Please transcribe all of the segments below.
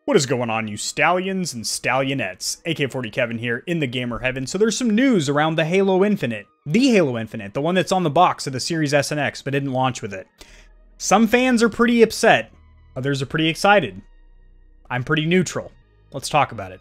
What is going on, you stallions and stallionettes? AK-40 Kevin here in the gamer heaven. So there's some news around the Halo Infinite. The Halo Infinite, the one that's on the box of the Series S and X, but didn't launch with it. Some fans are pretty upset. Others are pretty excited. I'm pretty neutral. Let's talk about it.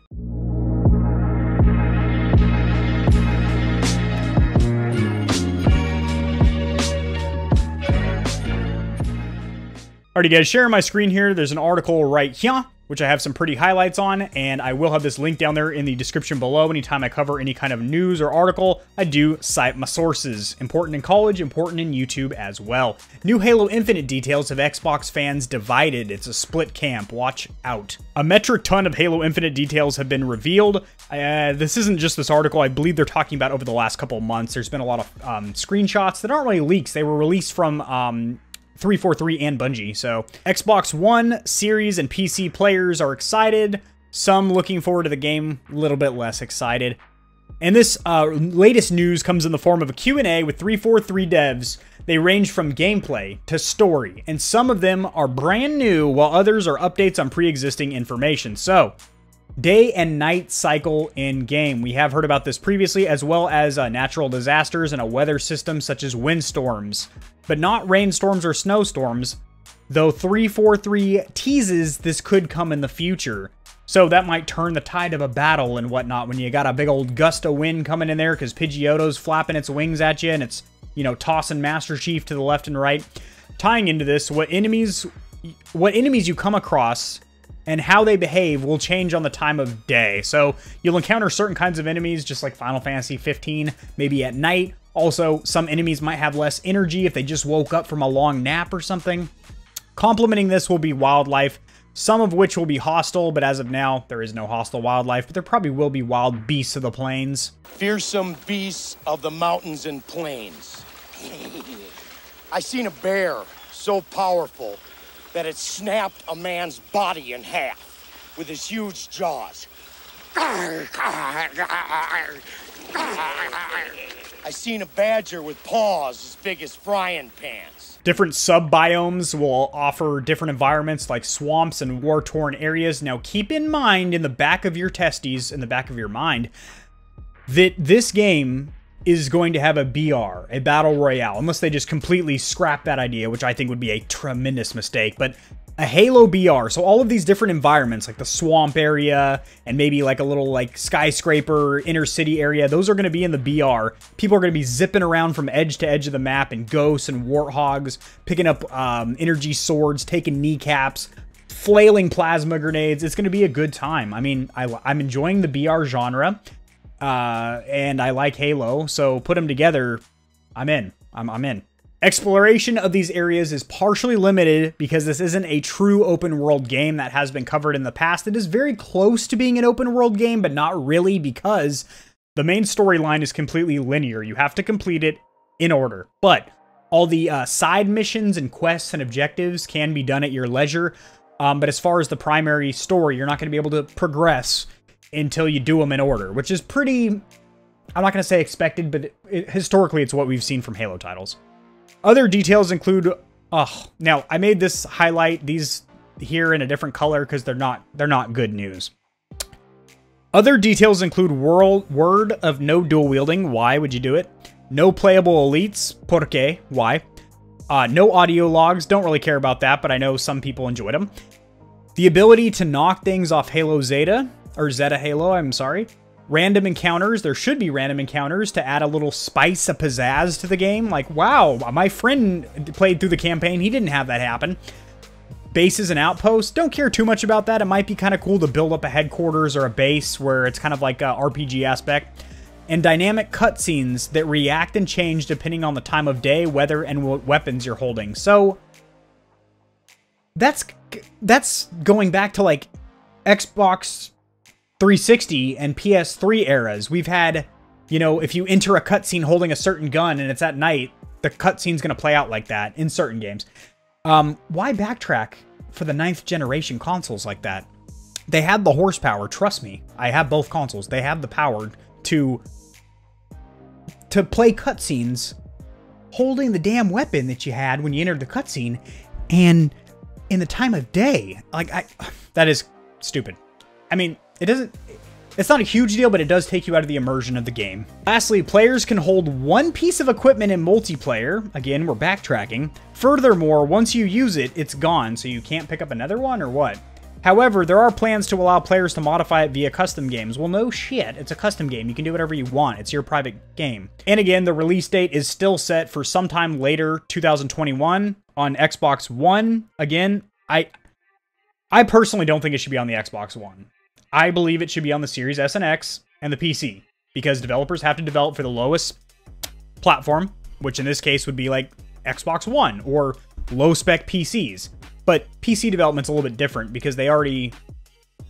Alrighty guys, sharing my screen here. There's an article right here, which I have some pretty highlights on, and I will have this link down there in the description below. Anytime I cover any kind of news or article, I do cite my sources. Important in college, important in YouTube as well. New Halo Infinite details have Xbox fans divided. It's a split camp. Watch out. A metric ton of Halo Infinite details have been revealed. This isn't just this article. I believe they're talking about over the last couple of months. There's been a lot of screenshots that aren't really leaks. They were released from 343 and Bungie. So Xbox One, Series, and PC players are excited. Some looking forward to the game, a little bit less excited. And this latest news comes in the form of a Q&A with 343 devs. They range from gameplay to story, and some of them are brand new, while others are updates on pre-existing information. So, day and night cycle in game. We have heard about this previously, as well as natural disasters and a weather system such as windstorms, but not rainstorms or snowstorms, though 343 teases this could come in the future. So that might turn the tide of a battle and whatnot when you got a big old gust of wind coming in there because Pidgeotto's flapping its wings at you and it's, you know, tossing Master Chief to the left and right. Tying into this, what enemies you come across and how they behave will change on the time of day. So you'll encounter certain kinds of enemies, just like Final Fantasy 15, maybe at night. Also, some enemies might have less energy if they just woke up from a long nap or something. Complementing this will be wildlife, some of which will be hostile, but as of now, there is no hostile wildlife, but there probably will be wild beasts of the plains. Fearsome beasts of the mountains and plains. I seen a bear so powerful that it snapped a man's body in half with his huge jaws. I seen a badger with paws as big as frying pans. Different sub-biomes will offer different environments like swamps and war-torn areas. Now keep in mind, in the back of your testes, in the back of your mind, that this game is going to have a BR, a Battle Royale, unless they just completely scrap that idea, which I think would be a tremendous mistake, but a Halo BR. So all of these different environments, like the swamp area, and maybe like a little like skyscraper inner city area, those are going to be in the BR. People are going to be zipping around from edge to edge of the map in ghosts and warthogs, picking up energy swords, taking kneecaps, flailing plasma grenades. It's going to be a good time. I mean, I'm enjoying the BR genre. And I like Halo, so put them together, I'm in. I'm in. Exploration of these areas is partially limited because this isn't a true open world game that has been covered in the past. It is very close to being an open world game, but not really, because the main storyline is completely linear. You have to complete it in order, but all the side missions and quests and objectives can be done at your leisure. But as far as the primary story, you're not going to be able to progress until you do them in order, which is pretty, I'm not going to say expected, but historically it's what we've seen from Halo titles. Other details include, now I made this highlight these here in a different color because they're not good news. Other details include word of no dual wielding. Why would you do it? No playable elites. ¿Por qué? Why? No audio logs. Don't really care about that, but I know some people enjoyed them. The ability to knock things off Halo Zeta, or Zeta Halo, I'm sorry. Random encounters. There should be random encounters to add a little spice of pizzazz to the game. Like, wow, my friend played through the campaign. He didn't have that happen. Bases and outposts. Don't care too much about that. It might be kind of cool to build up a headquarters or a base where it's kind of like a RPG aspect. And dynamic cutscenes that react and change depending on the time of day, weather, and what weapons you're holding. So that's going back to like Xbox 360 and PS3 eras. We've had, you know, if you enter a cutscene holding a certain gun and it's at night, the cutscene's going to play out like that in certain games. Why backtrack for the 9th generation consoles like that? They had the horsepower, trust me. I have both consoles. They have the power to play cutscenes holding the damn weapon that you had when you entered the cutscene and in the time of day. Like, that is stupid. I mean, it's not a huge deal, but it does take you out of the immersion of the game. Lastly, players can hold one piece of equipment in multiplayer. Again, we're backtracking. Furthermore, once you use it, it's gone, so you can't pick up another one or what? However, there are plans to allow players to modify it via custom games. Well, no shit. It's a custom game. You can do whatever you want. It's your private game. And again, the release date is still set for sometime later, 2021, on Xbox One. Again, I personally don't think it should be on the Xbox One. I believe it should be on the Series S and X and the PC, because developers have to develop for the lowest platform, which in this case would be like Xbox One or low-spec PCs. But PC development's a little bit different because they already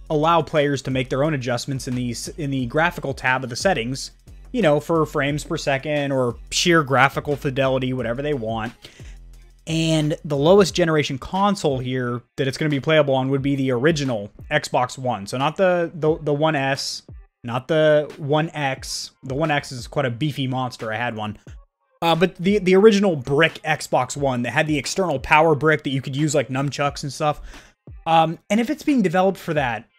allow players to make their own adjustments in the graphical tab of the settings, you know, for frames per second or sheer graphical fidelity, whatever they want. And the lowest generation console here that it's going to be playable on would be the original Xbox One. So not the One S, not the One X. The One X is quite a beefy monster. I had one. But the original brick Xbox One that had the external power brick that you could use like nunchucks and stuff. And if it's being developed for that,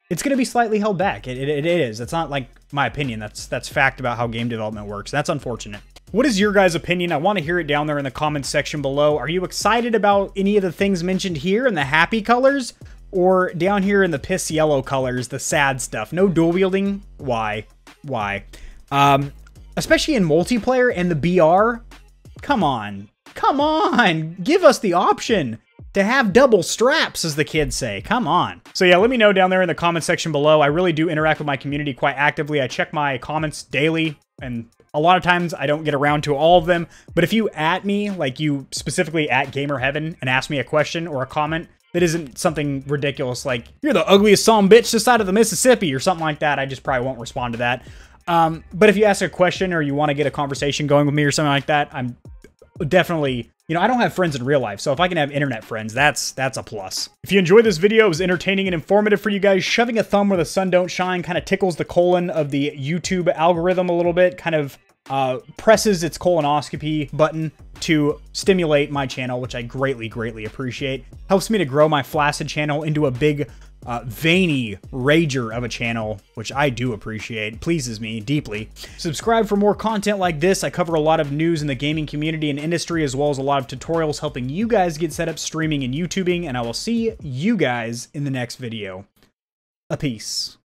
it's going to be slightly held back. It is. It's not like my opinion. That's fact about how game development works. That's unfortunate. What is your guys' opinion? I want to hear it down there in the comments section below. Are you excited about any of the things mentioned here in the happy colors? Or down here in the piss yellow colors, the sad stuff? No dual wielding? Why? Why? Especially in multiplayer and the BR? Come on. Come on! Give us the option to have double straps, as the kids say. Come on. So yeah, let me know down there in the comment section below. I really do interact with my community quite actively. I check my comments daily, and a lot of times I don't get around to all of them. But if you at me, like you specifically at Gamer Heaven, and ask me a question or a comment that isn't something ridiculous like, you're the ugliest son of a bitch this side of the Mississippi, or something like that, I just probably won't respond to that. But if you ask a question or you want to get a conversation going with me or something like that, I'm definitely, you know, I don't have friends in real life, so if I can have internet friends, that's a plus. If you enjoyed this video, it was entertaining and informative for you guys. Shoving a thumb where the sun don't shine kind of tickles the colon of the YouTube algorithm a little bit, kind of presses its colonoscopy button to stimulate my channel, which I greatly, greatly appreciate. Helps me to grow my flaccid channel into a big, veiny rager of a channel, which I do appreciate. Pleases me deeply. Subscribe for more content like this. I cover a lot of news in the gaming community and industry, as well as a lot of tutorials helping you guys get set up streaming and YouTubing, and I will see you guys in the next video. A peace.